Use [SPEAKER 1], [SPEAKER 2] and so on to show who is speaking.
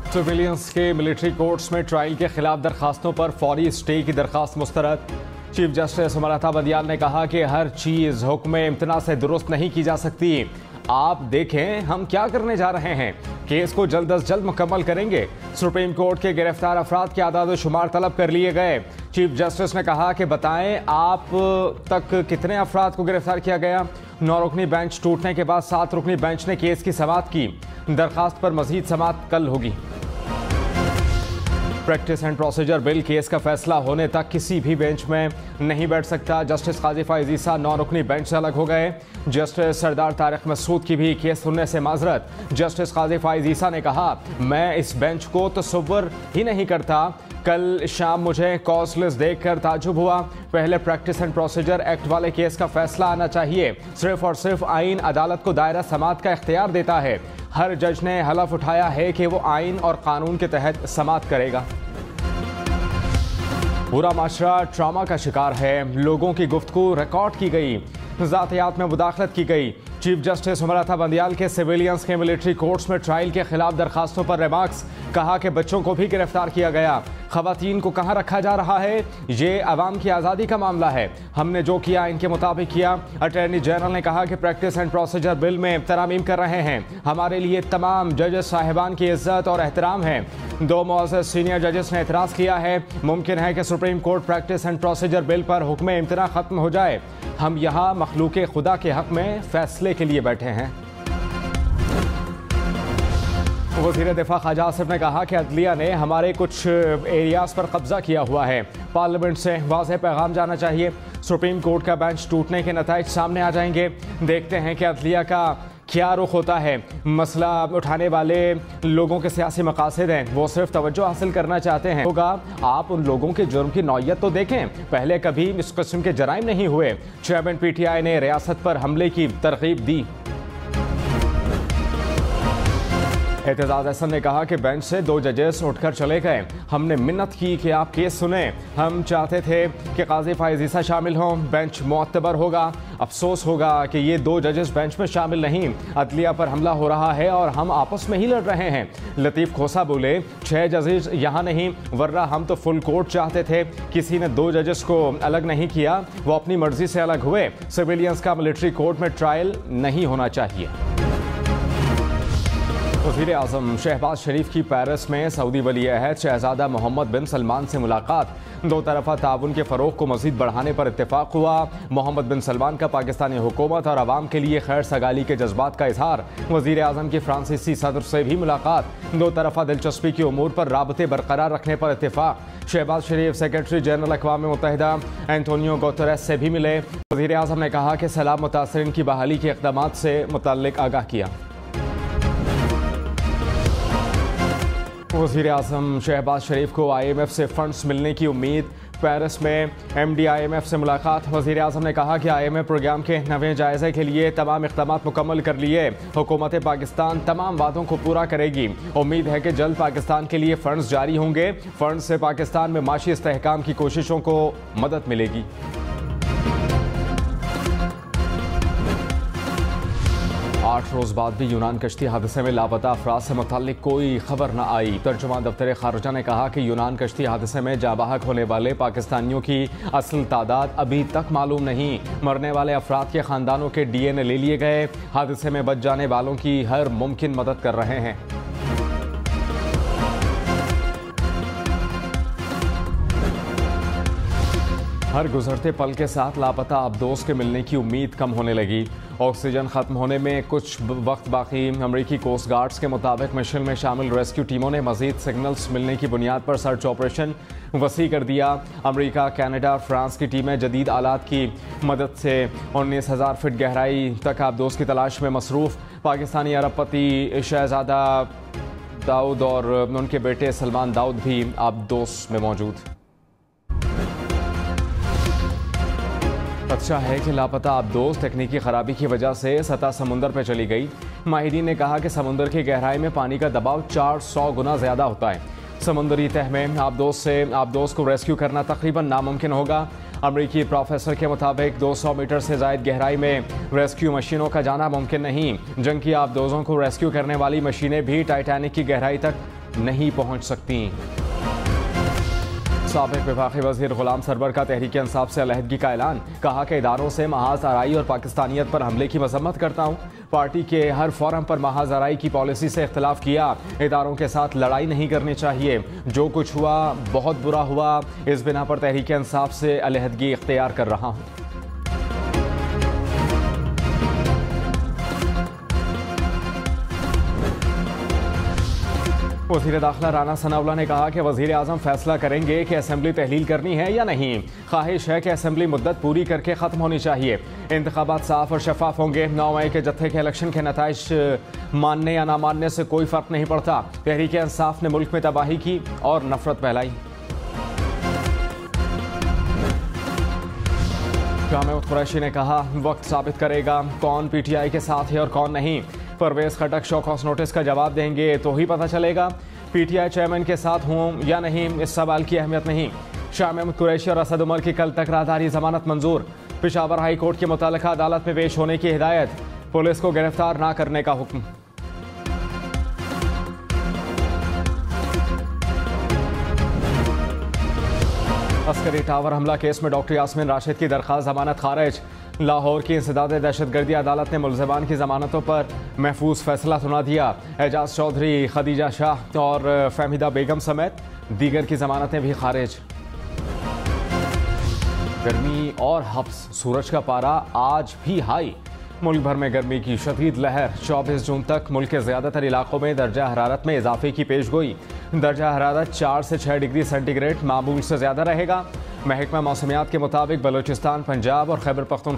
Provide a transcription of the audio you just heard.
[SPEAKER 1] Civilians के military courts में trial के खिलाफ दरखास्तों पर फौरी स्टे की दरखास्त मुस्तरद। चीफ जस्टिस मराठा बंदियाल ने कहा कि हर चीज़ हुक्म इम्तना से दुरुस्त नहीं की जा सकती। आप देखें हम क्या करने जा रहे हैं, केस को जल्द अज जल्द मुकम्मल करेंगे। सुप्रीम कोर्ट के गिरफ्तार अफराद के आदाद शुमार तलब कर लिए गए। चीफ जस्टिस ने कहा कि बताएं आप तक कितने अफराद को गिरफ्तार किया गया। 9 रुकनी बेंच टूटने के बाद 7 रुकनी बेंच ने केस की समाअत की। दरखास्त पर मजीद समाअत कल होगी। Practice and procedure bill case का फैसला होने तक किसी भी बेंच में नहीं बैठ सकता। जस्टिस काजी फैज़ ईसा 9 रुकनी बेंच से अलग हो गए। जस्टिस सरदार तारिक मसूद की भी केस सुनने से माजरत। जस्टिस काजी फैज़ ईसा ने कहा मैं इस बेंच को तसव्वुर ही नहीं करता। कल शाम मुझे कॉज लिस्ट देखकर ताजुब हुआ। पहले प्रैक्टिस एंड प्रोसीजर एक्ट वाले केस का फैसला आना चाहिए। सिर्फ और सिर्फ आइन अदालत को दायरा समाअत का इख्तियार देता है। हर जज ने हलफ उठाया है कि वो आइन और कानून के तहत समाअत करेगा। पूरा माशरा ट्रामा का शिकार है। लोगों की गुफ्तगू रिकॉर्ड की गई, ज़ातियात में मुदाखलत की गई। चीफ जस्टिस मराठा बंदियाल के सिविलियंस के मिलिट्री कोर्ट्स में ट्रायल के खिलाफ दरखास्तों पर रिमार्क्स। कहा कि बच्चों को भी गिरफ्तार किया गया। खवातीन को कहाँ रखा जा रहा है, ये अवाम की आज़ादी का मामला है। हमने जो किया इनके मुताबिक किया। अटॉर्नी जनरल ने कहा कि प्रैक्टिस एंड प्रोसीजर बिल में तरमीम कर रहे हैं। हमारे लिए तमाम जजेस साहिबान की इज्जत और एहतराम है। 2 मुअज़्ज़ज़ सीनियर जजेस ने एतराज़ किया है। मुमकिन है कि supreme court practice and procedure bill पर हुक्म इम्तना ख़त्म हो जाए। हम यहाँ मखलूक़ खुदा के हक़ में फ़ैसले के लिए बैठे हैं। वज़ीर दिफा ख्वाजा आसिफ ने कहा कि अदलिया ने हमारे कुछ एरियाज़ पर कब्जा किया हुआ है। पार्लियामेंट से वाज़ेह पैगाम जाना चाहिए। सुप्रीम कोर्ट का बेंच टूटने के नताइज सामने आ जाएंगे। देखते हैं कि अदलिया का क्या रुख होता है। मसला उठाने वाले लोगों के सियासी मकासद हैं, वो सिर्फ तवज्जो हासिल करना चाहते हैं। होगा आप उन लोगों के जुर्म की नौयत तो देखें। पहले कभी इस किस्म के जराइम नहीं हुए। चेयरमैन PTI ने रियासत पर हमले की तरगीब दी। एतजाज अहसन ने कहा कि बेंच से 2 जजेस उठकर चले गए। हमने मिन्नत की कि आप केस सुने। हम चाहते थे कि काजी फैज़ ईसा शामिल हों। बेंच मुअत्तबर होगा। अफसोस होगा कि ये 2 जजेस बेंच में शामिल नहीं। अदलिया पर हमला हो रहा है और हम आपस में ही लड़ रहे हैं। लतीफ़ खोसा बोले 6 जजेस यहाँ नहीं, वरना हम तो फुल कोर्ट चाहते थे। किसी ने 2 जजेस को अलग नहीं किया, वो अपनी मर्जी से अलग हुए। सिविलियंस का मिलिट्री कोर्ट में ट्रायल नहीं होना चाहिए। वज़ीर आज़म शहबाज शरीफ की पेरिस में सऊदी वली अहद शहजादा मोहम्मद बिन सलमान से मुलाकात। 2 तरफ़ा ताउन के फ़रोग़ को मज़ीद बढ़ाने पर इत्तेफाक हुआ। मोहम्मद बिन सलमान का पाकिस्तानी हुकूमत और आवाम के लिए खैर सगाली के जज्बात का इजहार। वज़ीर आज़म की फ्रांसीसी सदर से भी मुलाकात। 2 तरफ़ा दिलचस्पी की उमूर पर राबते बरकरार रखने पर इत्तेफाक। शहबाज शरीफ सेक्रेटरी जनरल अक़वाम मुत्तहिदा एंटोनियो गुतेरेस से भी मिले। वज़ीर आज़म ने कहा कि सैलाब मुतासरीन की बहाली के इक़दामात से मुतल्लिक़ आगाह किया। वज़ीर आज़म शहबाज शरीफ को IMF से फंड्स मिलने की उम्मीद। पेरिस में MD IMF से मुलाकात। वज़ीर आज़म ने कहा कि IMF प्रोग्राम के नवे जायज़े के लिए तमाम इक़दामात मुकम्मल कर लिए। हुकूमत पाकिस्तान तमाम वादों को पूरा करेगी। उम्मीद है कि जल्द पाकिस्तान के लिए फ़ंड्स जारी होंगे। फ़ंड्स से पाकिस्तान में माशी इस्तेहकाम की कोशिशों को मदद मिलेगी। 8 रोज़ बाद भी यूनान कश्ती हादसे में लापता अफराद से मुताल्लिक कोई खबर न आई। तर्जुमान दफ्तर खारजा ने कहा कि यूनान कश्ती हादसे में जाबाहक होने वाले पाकिस्तानियों की असल तादाद अभी तक मालूम नहीं। मरने वाले अफराद के ख़ानदानों के DNA ले लिए गए। हादसे में बच जाने वालों की हर मुमकिन मदद कर रहे हैं। हर गुजरते पल के साथ लापता अबदोस के मिलने की उम्मीद कम होने लगी। ऑक्सीजन ख़त्म होने में कुछ वक्त बाकी। अमरीकी कोस्ट गार्ड्स के मुताबिक मिशन में शामिल रेस्क्यू टीमों ने मज़ीद सिग्नल्स मिलने की बुनियाद पर सर्च ऑपरेशन वसी कर दिया। अमरीका, कनाडा, फ्रांस की टीमें जदीद आलात की मदद से 19,000 फीट गहराई तक आबदोस की तलाश में मसरूफ़। पाकिस्तानी अरबपति शहजादा दाऊद और उनके बेटे सलमान दाऊद भी आबदोस में मौजूद। खदशा है कि लापता आबदोस तकनीकी खराबी की वजह से सतह समुंदर पर चली गई। माहिरीन ने कहा कि समुंदर की गहराई में पानी का दबाव 400 गुना ज़्यादा होता है। समुंदरी तह में आबदोस को रेस्क्यू करना तकरीबन नामुमकिन होगा। अमरीकी प्रोफेसर के मुताबिक 200 मीटर से ज़ायद गहराई में रेस्क्यू मशीनों का जाना मुमकिन नहीं। जंग की आबदोज़ों को रेस्क्यू करने वाली मशीनें भी टाइटैनिक की गहराई तक नहीं पहुंच सकती। साबिक वफाकी वजीर गुलाम सरवर का तहरीक इंसाफ से अलहदगी का ऐलान। कहा कि इदारों से महाज आराई और पाकिस्तानियत पर हमले की मजम्मत करता हूँ। पार्टी के हर फोरम पर महाज आराई की पॉलिसी से इख्तलाफ किया। इदारों के साथ लड़ाई नहीं करनी चाहिए। जो कुछ हुआ बहुत बुरा हुआ। इस बिना पर तहरीक इंसाफ से अलहदगी इख्तियार कर रहा हूँ। वज़ीर दाखिला राना सनाउल्लाह ने कहा कि वज़ीर आज़म फैसला करेंगे कि असेंबली तहलील करनी है या नहीं। ख्वाहिश है कि असेंबली मुद्दत पूरी करके ख़त्म होनी चाहिए। इंतखाबात साफ और शफाफ होंगे। 9 मई के जत्थे के इलेक्शन के नताइज मानने या ना मानने से कोई फ़र्क नहीं पड़ता। तहरीक इंसाफ ने मुल्क में तबाही की और नफरत फैलाई। शाह महमूद कुरैशी ने कहा वक्त साबित करेगा कौन PTI के साथ है और कौन नहीं। परवेज खटक शो कॉज नोटिस का जवाब देंगे तो ही पता चलेगा। PTI चेयरमैन के साथ हूँ या नहीं इस सवाल की अहमियत नहीं। शाह महमूद कुरैशी और असद उमर की कल तक राहदारी जमानत मंजूर। पेशावर हाई कोर्ट के मुतालिका अदालत में पेश होने की हिदायत। पुलिस को गिरफ्तार ना करने का हुक्म। अस्करी टावर हमला केस में डॉक्टर यास्मीन राशिद की दरख्वास्त जमानत खारिज। लाहौर की इंसदाद दहशतगर्दी अदालत ने मुलज़िमान की जमानतों पर महफूज फैसला सुना दिया। एजाज चौधरी, खदीजा शाह और फहमीदा बेगम समेत दीगर की जमानतें भी खारिज। गर्मी और हब्स, सूरज का पारा आज भी हाई। मुल्क भर में गर्मी की शदीद लहर। 24 जून तक मुल्क के ज़्यादातर इलाकों में दर्जा हरारत में इजाफे की पेशगोई। दर्जा हरारत 4 से 6 डिग्री सेंटीग्रेड मामूल से ज़्यादा रहेगा। महकमा मौसमियात के मुताबिक बलूचिस्तान, पंजाब और खैबर पख्तूनख्वा